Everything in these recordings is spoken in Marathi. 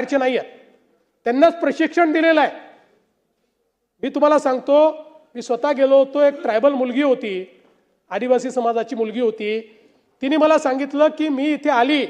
बाहेरचे नाही आहेत, त्यांनाच प्रशिक्षण दिलेलं आहे. मी तुम्हाला सांगतो, मी स्वतः गेलो होतो. एक ट्रायबल मुलगी होती, आदिवासी समाजाची मुलगी होती. तिने मला सांगितलं की मी इथे आली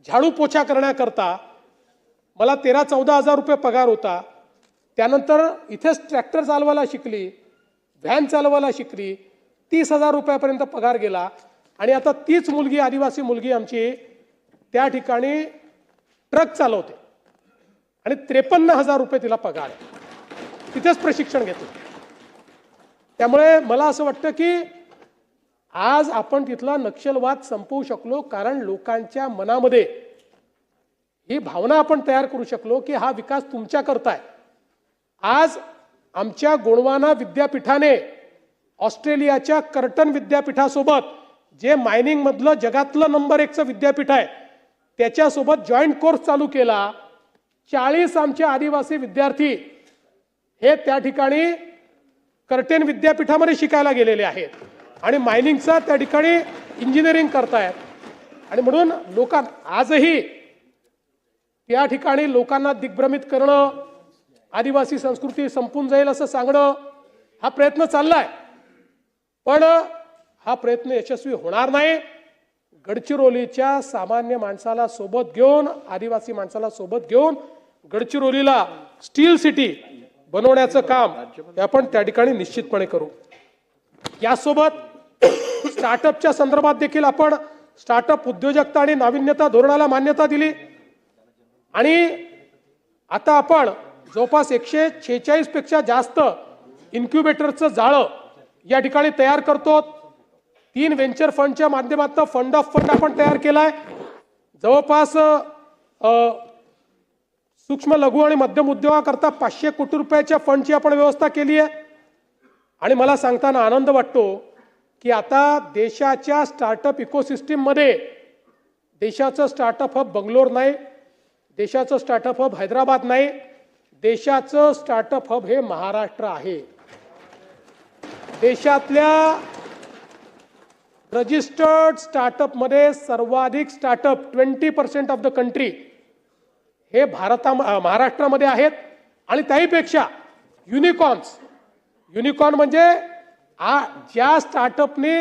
झाडू पोछा करण्याकरता, मला 13-14 हजार रुपये पगार होता. त्यानंतर इथेच ट्रॅक्टर चालवायला शिकली, व्हॅन चालवायला शिकली, 30,000 रुपयापर्यंत पगार गेला. आणि आता तीच मुलगी, आदिवासी मुलगी आमची, त्या ठिकाणी ट्रक चालवते आणि 53,000 रुपये तिला पगार आहे. तिथेच प्रशिक्षण घेतलं. त्यामुळे मला असं वाटतं की आज आपण तिथला नक्षलवाद संपवू शकलो, कारण लोकांच्या मनामध्ये ही भावना आपण तयार करू शकलो की हा विकास तुमच्या करता आहे. आज आमच्या गोंडवाना विद्यापीठाने ऑस्ट्रेलियाच्या कर्टन विद्यापीठासोबत, जे मायनिंग मधलं जगातलं नंबर 1चं विद्यापीठ आहे, त्याच्यासोबत जॉईंट कोर्स चालू केला. 40 आमचे आदिवासी विद्यार्थी हे त्या ठिकाणी कर्टेन विद्यापीठामध्ये शिकायला गेलेले आहेत आणि मायनिंगचा त्या ठिकाणी इंजिनिअरिंग करतायत. आणि म्हणून लोकांना आजही त्या ठिकाणी लोकांना दिग्भ्रमित करणं, आदिवासी संस्कृती संपून जाईल असं सांगणं, हा प्रयत्न चाललाय. पण हा प्रयत्न यशस्वी होणार नाही. गडचिरोलीच्या सामान्य माणसाला सोबत घेऊन, आदिवासी माणसाला सोबत घेऊन गडचिरोलीला स्टील सिटी बनवण्याचं काम आपण त्या ठिकाणी निश्चितपणे करू. यासोबत स्टार्टअपच्या संदर्भात देखील आपण स्टार्टअप उद्योजकता आणि नाविन्यता धोरणाला मान्यता दिली. आणि आता आपण जवळपास 146 पेक्षा जास्त इन्क्युबेटरचं जाळं या ठिकाणी तयार करतो. 3 व्हेंचर फंडच्या माध्यमातून फंड ऑफ फंड आपण तयार केलाय. जवळपास सूक्ष्म लघु आणि मध्यम उद्योगाकरता 500 कोटी रुपयाच्या फंडची आपण व्यवस्था केली आहे. आणि मला सांगताना आनंद वाटतो की आता देशाच्या स्टार्टअप इकोसिस्टीममध्ये देशाचं स्टार्टअप हब बंगलोर नाही, देशाचं स्टार्टअप हब हैदराबाद नाही, देशाचं स्टार्टअप हब हे महाराष्ट्र आहे. देशातल्या रजिस्टर्ड स्टार्टअपमध्ये सर्वाधिक स्टार्टअप 20% ऑफ द कंट्री हे महाराष्ट्रामध्ये आहेत. आणि त्याहीपेक्षा युनिकॉर्न म्हणजे ज्या स्टार्टअपने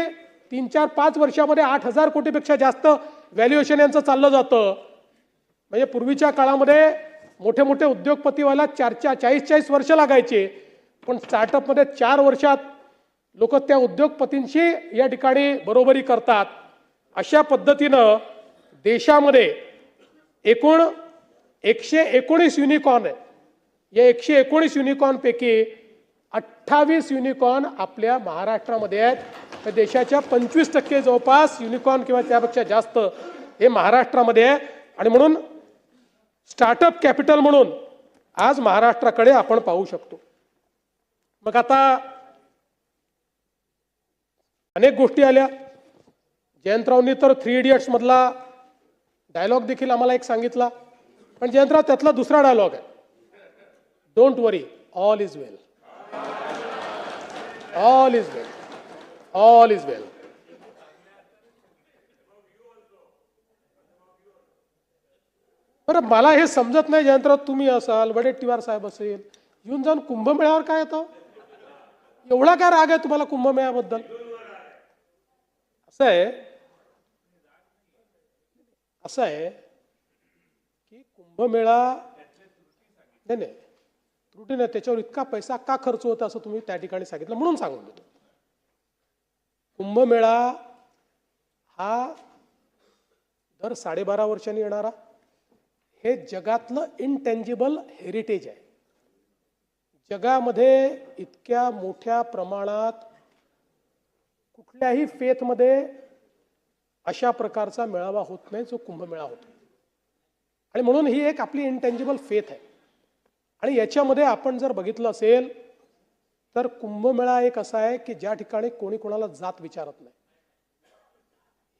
3-4-5 वर्षामध्ये 8,000 कोटीपेक्षा जास्त व्हॅल्युएशन यांचं चाललं जातं. म्हणजे पूर्वीच्या काळामध्ये मोठे मोठे उद्योगपती व्हायला 40-40 वर्ष लागायचे, पण स्टार्टअपमध्ये 4 वर्षात लोक त्या उद्योगपतींशी या ठिकाणी बरोबरी करतात. अशा पद्धतीनं देशामध्ये एकूण 119 युनिकॉर्न आहे. या 119 युनिकॉर्न पैकी 28 युनिकॉर्न आपल्या महाराष्ट्रामध्ये आहेत. तर देशाच्या 25% जवळपास युनिकॉर्न किंवा त्यापेक्षा जास्त हे महाराष्ट्रामध्ये आहे. आणि म्हणून स्टार्टअप कॅपिटल म्हणून आज महाराष्ट्राकडे आपण पाहू शकतो. मग आता अनेक गोष्टी आल्या. जयंतरावनी तर 3 इडियट्स मधला डायलॉग देखील आम्हाला एक सांगितला. पण जयंतराव, त्यातला दुसरा डायलॉग आहे, don't worry, all is well. All is well, all is well. बरं, मला हे समजत नाही जयंतराव, तुम्ही असाल, वडेट्टीवार साहेब असेल, येऊन जाऊन कुंभमेळ्यावर काय येतं? एवढा काय राग आहे तुम्हाला कुंभमेळ्याबद्दल? असं आहे की कुंभमेळा नाही त्रुटी नाही, त्याच्यावर इतका पैसा का खर्च होता असं तुम्ही त्या ठिकाणी सांगितलं, म्हणून सांगून देतो. कुंभमेळा हा दर 12.5 वर्षांनी येणारा हे जगातलं इनटेंजिबल हेरिटेज आहे. जगामध्ये इतक्या मोठ्या प्रमाणात कुठल्याही फेथमध्ये अशा प्रकारचा मेळावा होत नाही जो कुंभमेळा होतो. आणि म्हणून ही एक आपली इनटेंजिबल फेथ आहे. आणि याच्यामध्ये आपण जर बघितलं असेल तर कुंभमेळा एक असा आहे की ज्या ठिकाणी कोणी कोणाला जात विचारत नाही.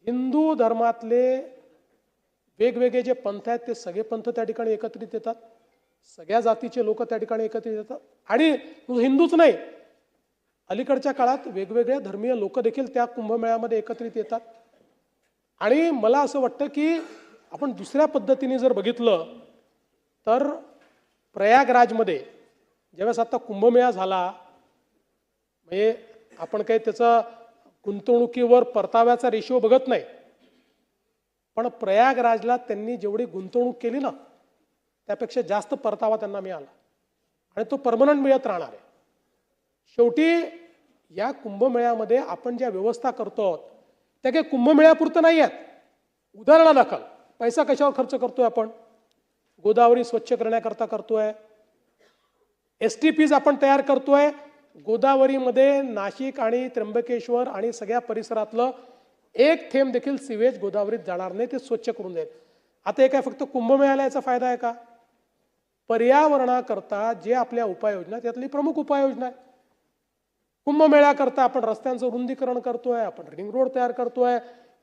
हिंदू धर्मातले वेगवेगळे जे पंथ आहेत ते सगळे पंथ त्या ठिकाणी एकत्रित येतात, सगळ्या जातीचे लोक त्या ठिकाणी एकत्रित येतात. आणि हिंदूच नाही, अलीकडच्या काळात वेगवेगळ्या धर्मीय लोक देखील त्या कुंभमेळ्यामध्ये एकत्रित येतात. आणि मला असं वाटतं की आपण दुसऱ्या पद्धतीने जर बघितलं तर प्रयागराजमध्ये ज्यावेळेस आता कुंभमेळा झाला, म्हणजे आपण काही त्याचा गुंतवणुकीवर परताव्याचा रेशिओ बघत नाही, पण प्रयागराजला त्यांनी जेवढी गुंतवणूक केली ना त्यापेक्षा जास्त परतावा त्यांना मिळाला आणि तो परमनंट मिळत राहणार आहे. शेवटी या कुंभमेळ्यामध्ये आपण ज्या व्यवस्था करतो त्या काही कुंभमेळ्यापुरतं नाही आहेत. उदाहरणादाखल पैसा कशावर खर्च करतोय आपण? गोदावरी स्वच्छ करण्याकरता करतोय, STPs आपण तयार करतोय. गोदावरीमध्ये नाशिक आणि त्र्यंबकेश्वर आणि सगळ्या परिसरातलं एक थेंब देखील सिवेज गोदावरीत जाणार नाही, ते स्वच्छ करून देत. आता हे काय फक्त कुंभमेळ्याला याचा फायदा आहे का? पर्यावरणाकरता जे आपल्या उपाययोजना त्यातली प्रमुख उपाययोजना आहे. कुंभमेळ्याकरता आपण रस्त्यांचं रुंदीकरण करतोय, आपण रिंग रोड तयार करतोय,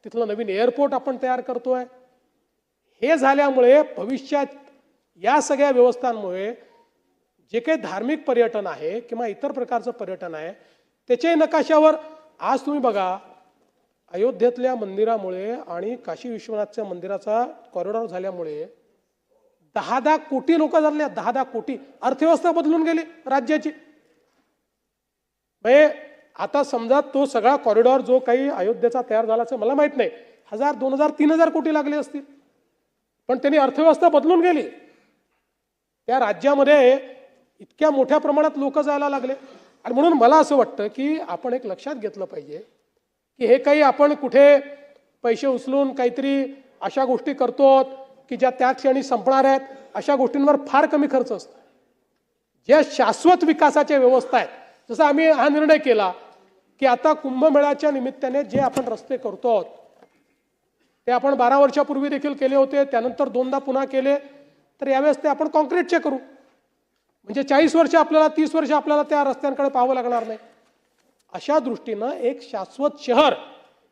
तिथलं नवीन एअरपोर्ट आपण तयार करतोय. हे झाल्यामुळे भविष्यात या सगळ्या व्यवस्थांमुळे जे काही धार्मिक पर्यटन आहे किंवा इतर प्रकारचं पर्यटन आहे त्याच्याही नकाशावर आज तुम्ही बघा, अयोध्येतल्या मंदिरामुळे आणि काशी विश्वनाथच्या मंदिराचा कॉरिडॉर झाल्यामुळे 10 कोटी लोक झाले. 10 कोटी. अर्थव्यवस्था बदलून गेली राज्याची. म्हणजे आता समजा तो सगळा कॉरिडॉर जो काही अयोध्येचा तयार झाला मला माहित नाही, 1000, 2000, 3000 कोटी लागले असतील, पण त्यांनी अर्थव्यवस्था बदलून गेली. त्या राज्यामध्ये इतक्या मोठ्या प्रमाणात लोक जायला लागले. आणि म्हणून मला असं वाटतं की आपण एक लक्षात घेतलं पाहिजे की हे काही आपण कुठे पैसे उचलून काहीतरी अशा गोष्टी करतो की ज्या त्या क्षणी संपणार आहेत, अशा गोष्टींवर फार कमी खर्च असतो. ज्या शाश्वत विकासाच्या व्यवस्था आहेत, जसं आम्ही हा निर्णय केला की आता कुंभमेळ्याच्या निमित्ताने जे आपण रस्ते करतो ते आपण 12 वर्षापूर्वी देखील केले होते, त्यानंतर 2दा पुन्हा केले, तर यावेळेस ते आपण कॉन्क्रीटचे करू. म्हणजे 40 वर्ष आपल्याला, 30 वर्ष आपल्याला त्या रस्त्यांकडे पाहावं लागणार नाही. अशा दृष्टीनं एक शाश्वत शहर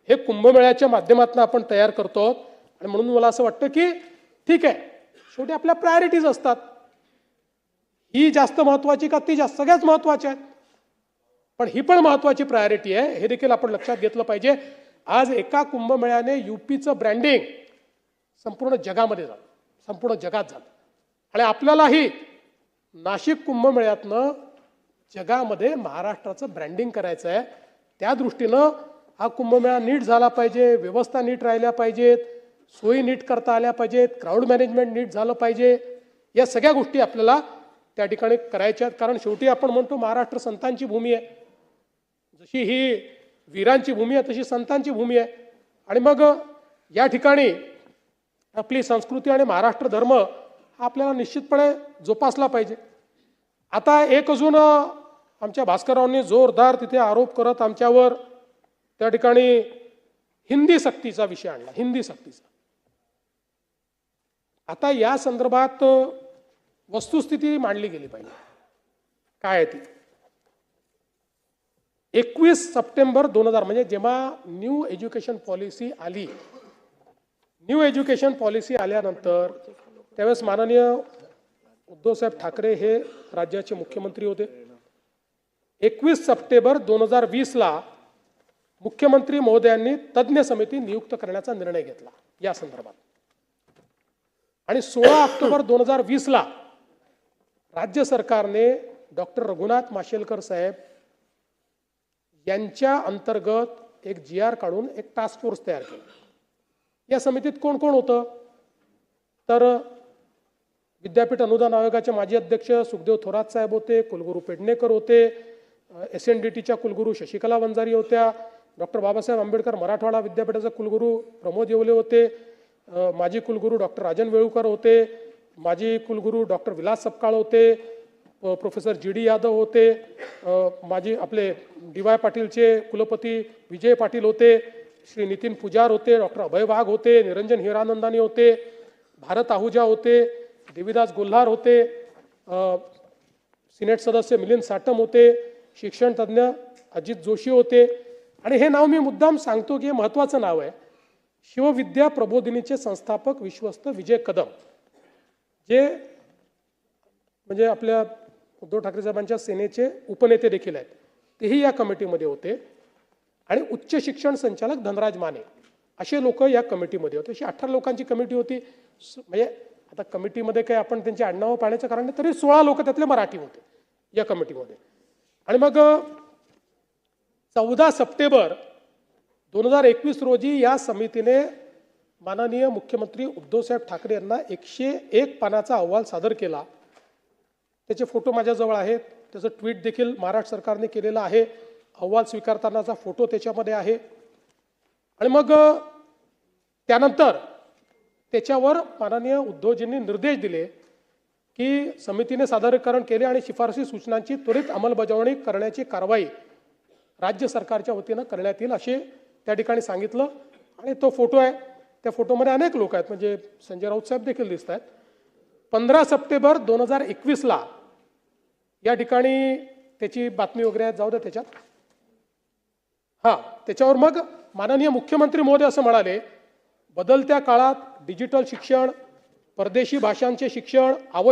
हे कुंभमेळ्याच्या माध्यमातून आपण तयार करतो. आणि म्हणून मला असं वाटतं की ठीक आहे, शेवटी आपल्या प्रायोरिटीज असतात, ही जास्त महत्वाची का ती जास्त, सगळ्याच महत्वाच्या आहेत, पण ही पण महत्वाची प्रायोरिटी आहे, हे देखील आपण लक्षात घेतलं पाहिजे. आज एका कुंभमेळ्याने UPचं ब्रँडिंग संपूर्ण जगामध्ये झालं, संपूर्ण जगात झालं. आणि आपल्यालाही नाशिक कुंभमेळ्यातनं जगामध्ये महाराष्ट्राचं ब्रँडिंग करायचं आहे. त्या दृष्टीनं हा कुंभमेळा नीट झाला पाहिजे, व्यवस्था नीट राहिल्या पाहिजेत, सोयी नीट करता आल्या पाहिजेत, क्राऊड मॅनेजमेंट नीट झालं पाहिजे. या सगळ्या गोष्टी आपल्याला त्या ठिकाणी करायच्या आहेत. कारण शेवटी आपण म्हणतो महाराष्ट्र संतांची भूमी आहे, जशी ही वीरांची भूमी आहे तशी संतांची भूमी आहे. आणि मग या ठिकाणी आपली संस्कृती आणि महाराष्ट्र धर्म हा आपल्याला निश्चितपणे जोपासला पाहिजे. आता एक अजून आमच्या भास्कररावांनी जोरदार तिथे आरोप करत आमच्यावर त्या ठिकाणी हिंदी सक्तीचा विषय आणला, हिंदी सक्तीचा. आता या संदर्भात वस्तुस्थिती मांडली गेली पाहिजे. काय आहे ती? 21 सप्टेंबर 2000 म्हणजे जेव्हा न्यू एज्युकेशन पॉलिसी आली, न्यू एज्युकेशन पॉलिसी आल्यानंतर त्यावेळेस माननीय उद्धवसाहेब ठाकरे हे राज्याचे मुख्यमंत्री होते. 21 सप्टेंबर 2020ला मुख्यमंत्री महोदयांनी तज्ज्ञ समिती नियुक्त करण्याचा निर्णय घेतला या संदर्भात. आणि 16 ऑक्टोबर 2020ला राज्य सरकारने डॉक्टर रघुनाथ माशेलकर साहेब यांच्या अंतर्गत एक GR काढून एक टास्क फोर्स तयार केला. या समितीत कोण कोण होतं? तर विद्यापीठ अनुदान आयोगाचे माजी अध्यक्ष सुखदेव थोरात साहेब होते, कुलगुरू पेडणेकर होते, SNDTच्या कुलगुरू शशिकला वंजारी होत्या, डॉक्टर बाबासाहेब आंबेडकर मराठवाडा विद्यापीठाचे कुलगुरू प्रमोद येवले होते, माजी कुलगुरू डॉक्टर राजन वेळुकर होते, माजी कुलगुरू डॉक्टर विलास सपकाळ होते, प्रोफेसर GD यादव होते, माजी आपले DY पाटीलचे कुलपती विजय पाटील होते, श्री नितीन पुजार होते, डॉक्टर अभय वाघ होते, निरंजन हिरानंदानी होते, भारत आहुजा होते, देवीदास गोल्हार होते, सिनेट सदस्य मिलिंद साटम होते, शिक्षण तज्ज्ञ अजित जोशी होते. आणि हे नाव मी मुद्दाम सांगतो की हे महत्त्वाचं नाव आहे. शिवविद्या प्रबोधिनीचे संस्थापक विश्वस्त विजय कदम, जे म्हणजे आपल्या उद्धव ठाकरे साहेबांच्या सेनेचे उपनेते देखील आहेत, तेही या कमिटीमध्ये होते. आणि उच्च शिक्षण संचालक धनराज माने असे लोक या कमिटीमध्ये होते. अशी 18 लोकांची कमिटी होती. म्हणजे आता कमिटीमध्ये काही आपण त्यांची आडनावं पाहण्याचं कारण नाही, तरी 16 लोक त्यातले मराठी होते या कमिटीमध्ये. आणि मग 14 सप्टेंबर 2021 रोजी या समितीने माननीय मुख्यमंत्री उद्धवसाहेब ठाकरे यांना 101 पानाचा अहवाल सादर केला. त्याचे फोटो माझ्याजवळ आहेत, त्याचं ट्विट देखील महाराष्ट्र सरकारने केलेलं आहे, अहवाल स्वीकारतानाचा फोटो त्याच्यामध्ये आहे. आणि मग त्यानंतर त्याच्यावर माननीय उद्धवजींनी निर्देश दिले की समितीने सादरीकरण केले आणि शिफारसी सूचनांची त्वरित अंमलबजावणी करण्याची कारवाई राज्य सरकारच्या वतीनं करण्यात येईल असे त्या ठिकाणी सांगितलं. आणि तो फोटो आहे, त्या फोटोमध्ये अनेक लोक आहेत, म्हणजे संजय राऊत साहेब देखील दिसत आहेत. 15 सप्टेंबर 2021ला या ठिकाणी त्याची बातमी वगैरे जाऊ द्या त्याच्यात. त्याच्यावर मग माननीय मुख्यमंत्री महोदय असं म्हणाले, बदलत्या काळात डिजिटल शिक्षण, परदेशी भाषांचे शिक्षण आवश्यक